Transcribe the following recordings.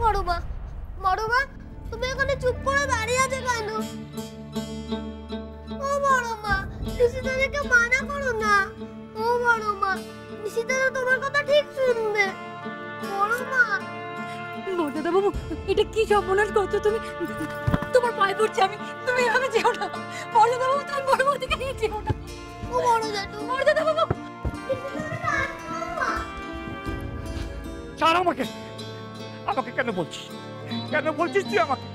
বড় মা, বড় মা তুমি এখানে চুপ করে দাঁড়িয়ে আছো কেন? ও বড় মা, নিশিতাকে মানা করো না। ও বড় মা, নিশিতা তো তোমার কথা ঠিক শুনবে। বড় মা। বড়দাদা বাবু, এটা কি সর্বনাশ করছো তুমি? তোমার পায়ে পড়ছি আমি, তুমি এভাবে যেও না। বড়দাদা বাবু, তুমি বড় বৌদিকে নিয়ে যেও না। ও বড় জাটু, বড়দাদা বাবু। ছাড় আমাকে। আমাকে কেন বলছিস? কেন বলছিস তুই আমাকে?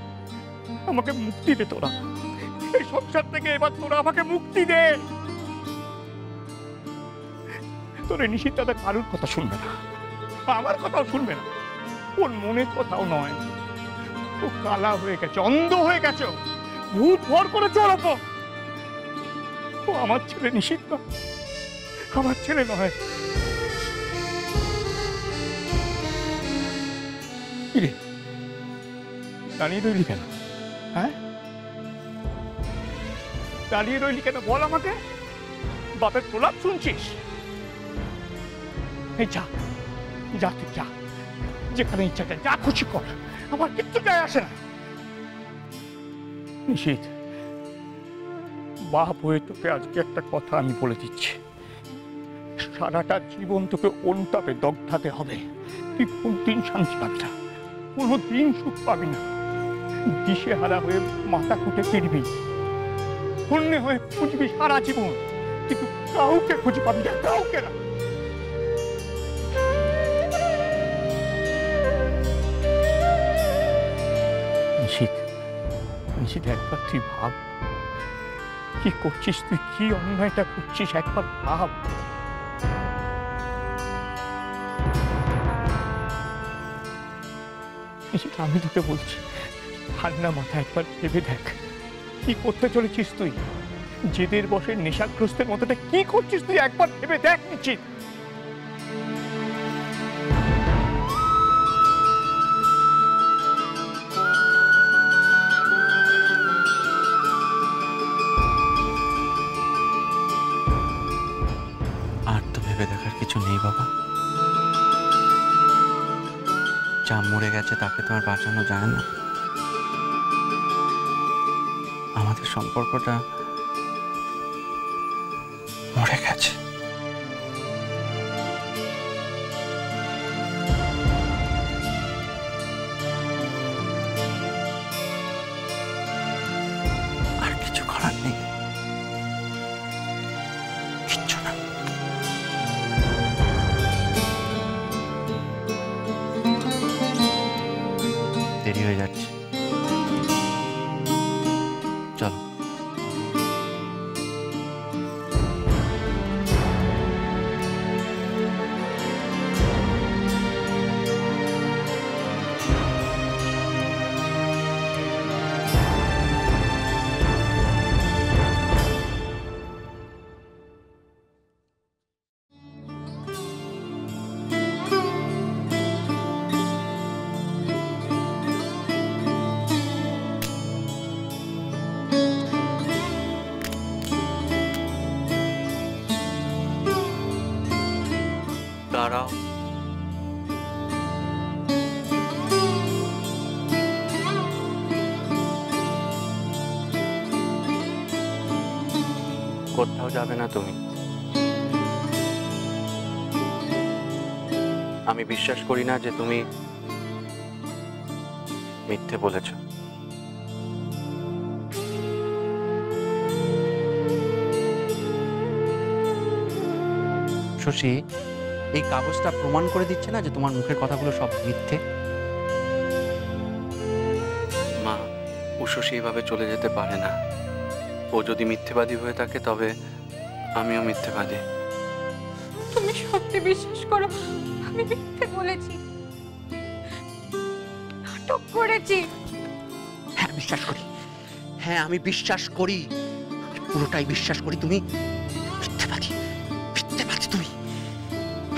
আমাকে মুক্তি দে তোরা, এই সংসার থেকে এবার তোরা আমাকে মুক্তি দে। তোরে নিশিত দাদা কারুর কথা শুনবে না, আমার কথাও শুনবে না, ওর মনের কথাও নয়। ও কালা হয়ে গেছে, অন্ধ হয়ে গেছে, ভূত ভর করেছে ওর ওপর। ও আমার ছেলে নিশিত না, আমার ছেলে নয়। কিরে দাঁড়িয়ে রইলি কেন? হ্যাঁ, দাঁড়িয়ে রইলি কেন বল আমাকে? বাপের প্রলাপ শুনছিস? এই যা, যা তুই যা, যেখানে ইচ্ছা যা খুশি কর, আমার কিচ্ছু যায় আসে না। নিশিত, বাপ হয়ে তোকে আজকে একটা কথা আমি বলে দিচ্ছি, সারাটা জীবন তোকে অনুতাপে দগ্ধাতে হবে। তুই কোনদিন শান্তি পাবি না, কোনোদিন সুখ পাবি না। দিশেহারা হয়ে মাথা খুঁটে ফিরবি, হন্যে হয়ে খুঁজবি সারা জীবন, কিন্তু কাউকে খুঁজে পাবি না, কাউকে না। নিশিত, নিশিত একবার তুই ভাব, কি করছিস তুই, কি অন্যায়টা করছিস, একবার ভাব। নিশিত, আমি তোকে বলছি, ঠান্ডা মাথা একবার ভেবে দেখ, কি করতে চলেছিস তুই? জেদের বসে নেশাগ্রস্তের মতোটা কি করছিস তুই, একবার ভেবে দেখ নিশ্চিত। আর তো ভেবে দেখার কিছু নেই বাবা, যা মরে গেছে তাকে তো আর বাঁচানো যায় না। আমাদের সম্পর্কটা মরে গেছে। আর কিছু করার নেই, কিচ্ছু না। দেরি হয়ে যাচ্ছে, চলো। দাঁড়াও, কোথাও যাবে না তুমি। আমি বিশ্বাস করি না যে তুমি মিথ্যে বলেছ। শশী, এই কাগজটা প্রমাণ করে দিচ্ছে না যে তোমার মুখের কথাগুলো সব মিথ্যে? মা, ও শশী এভাবে চলে যেতে পারে না। ও যদি মিথ্যেবাদী হয়ে থাকে তবে আমিও মিথ্যেবাদী। তুমি সত্যি বিশ্বাস করো আমি মিথ্যে বলেছি, নাটক করেছি? হ্যাঁ বিশ্বাস করি, হ্যাঁ আমি বিশ্বাস করি, পুরোটাই বিশ্বাস করি। তুমি মিথ্যেবাদী, মিথ্যেবাদী তুমি।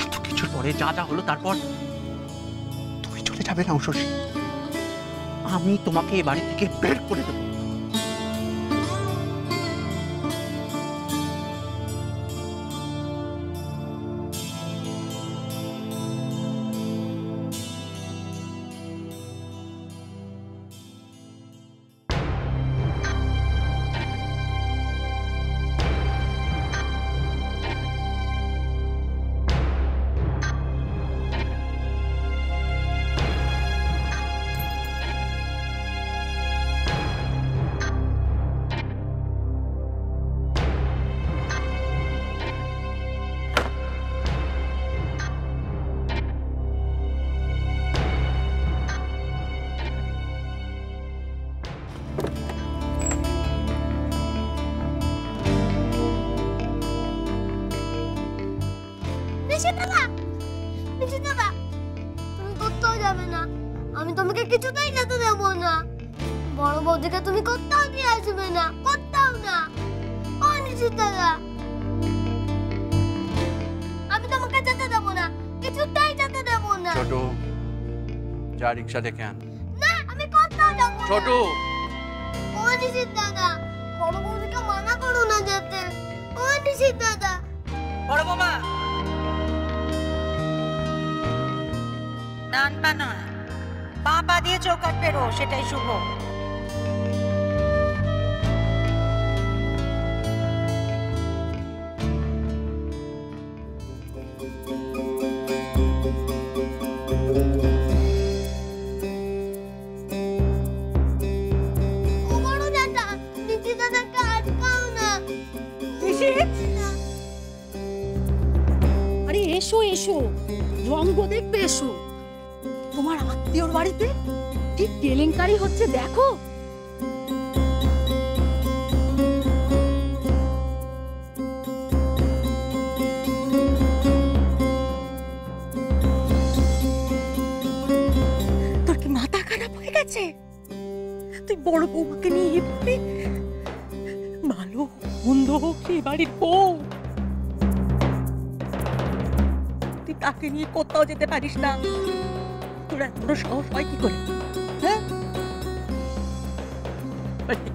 এত কিছুর পরে যা যা হলো তারপর তুমি চলে যাবে না শশী, আমি তোমাকে এ বাড়ি থেকে বের করে দেবো। যাবে না, আমি তোমাকে কিছুতেই যেতে দেবো না। বড় বৌদিকে তুমি কোথাও দিয়ে আসবে না, কোথাও না। ও নিশিত দাদা, আমি তোমাকে যেতে দেবো না, কিছুতেই যেতে দেবো না। ছোট, যা রিক্সা ডেকে আন। না, আমি কোথাও যাবো না। ছোট, ও নিশিত দাদা, বড় বৌদিকে মানা করো না যেতে। ও নিশিত দাদা। বড় বাবা নানবা নয়, পা পা দিয়ে চৌকাট পেরো, সেটাই শুভ। ও বড় দাদা, নিশিত দাদাকে আটকাও না। আরে এসো এসো, রঙ্গ দেখবে এসো। তোমার আত্মীয়র বাড়িতে ঠিক কেলেঙ্কারি হচ্ছে দেখো। তোর কি মাথা খারাপ হয়ে গেছে? তুই বড় বৌমাকে নিয়ে এভাবে, ভালো মন্দ হোক সেই বাড়ির বউ, তুই তাকে নিয়ে কোথাও যেতে পারিস না। তোর এত বড় সাহস হয় কি করে? হ্যাঁ,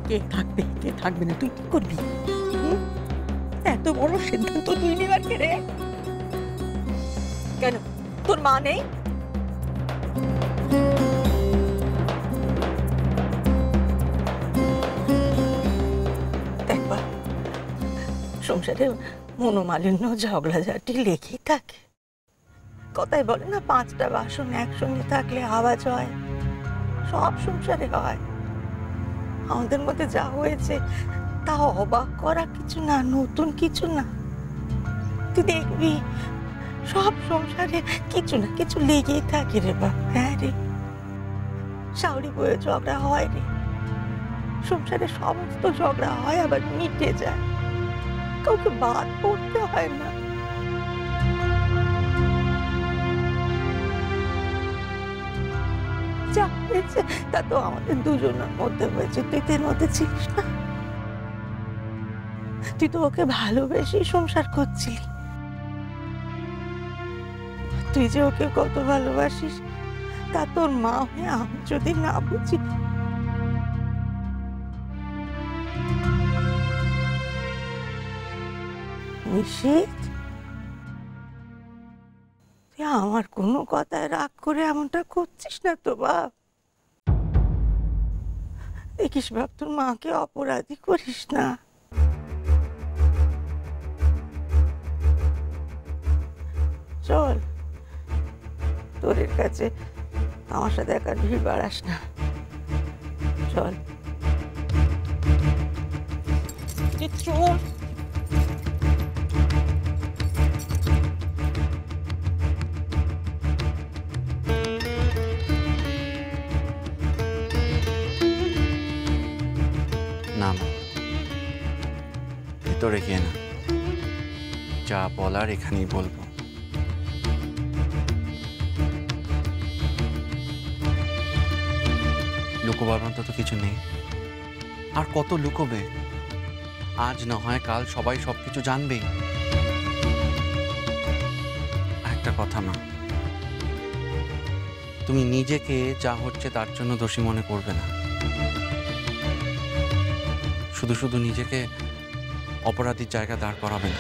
কে থাকবে কে থাকবে না তুই কি করবি? এত বড় সিদ্ধান্ত তুই নেবার কে রে? কেন তোর মা নেই? দেখবা, সংসারে মনোমালিন্য ঝগড়াঝাটি লেগেই থাকে। কথাই বলে না, 5টা বাসন একসঙ্গে থাকলে আওয়াজ হয়। সব সংসারে হয়। আমাদের মধ্যে যা হয়েছে তা অবাক করা কিছু না, নতুন কিছু না। তুই দেখবি সব সংসারে কিছু না কিছু লেগেই থাকে রে বাপ। হ্যাঁ রে, শাওরি বয়ে ঝগড়া হয় রে। সংসারে সমস্ত ঝগড়া হয়, আবার মিটে যায়। কাউকে বাদ পড়তে হয় না। যা হয়েছে তা তো আমাদের দুজনের মধ্যে হয়েছে, তুই তোর মধ্যে ছিলিস না। তুই তো ওকে ভালোবেসেই সংসার করছিলি। তুই যে ওকে কত ভালোবাসিস তা তোর মা হয়ে আমি যদি না বুঝি। নিশিত, তুই আমার কোনো কথায় রাগ করে এমনটা করছিস না তো বাপ? দেখিস বাপ, তোর মাকে অপরাধী করিস না। চল, তোরের কাছে আমার সাথে একা ভিড় বাড়াস না। চল চল। না মা, ভেতরে গিয়ে না, যা বলার এখানেই বলবো। লুকোবার মতো তো কিছু নেই। আর কত লুকোবে? আজ না হয় কাল সবাই সবকিছু জানবেই। একটা কথা মা, তুমি নিজেকে যা হচ্ছে তার জন্য দোষী মনে করবে না। শুধু শুধু নিজেকে অপরাধীর জায়গা দাঁড় করাবে না।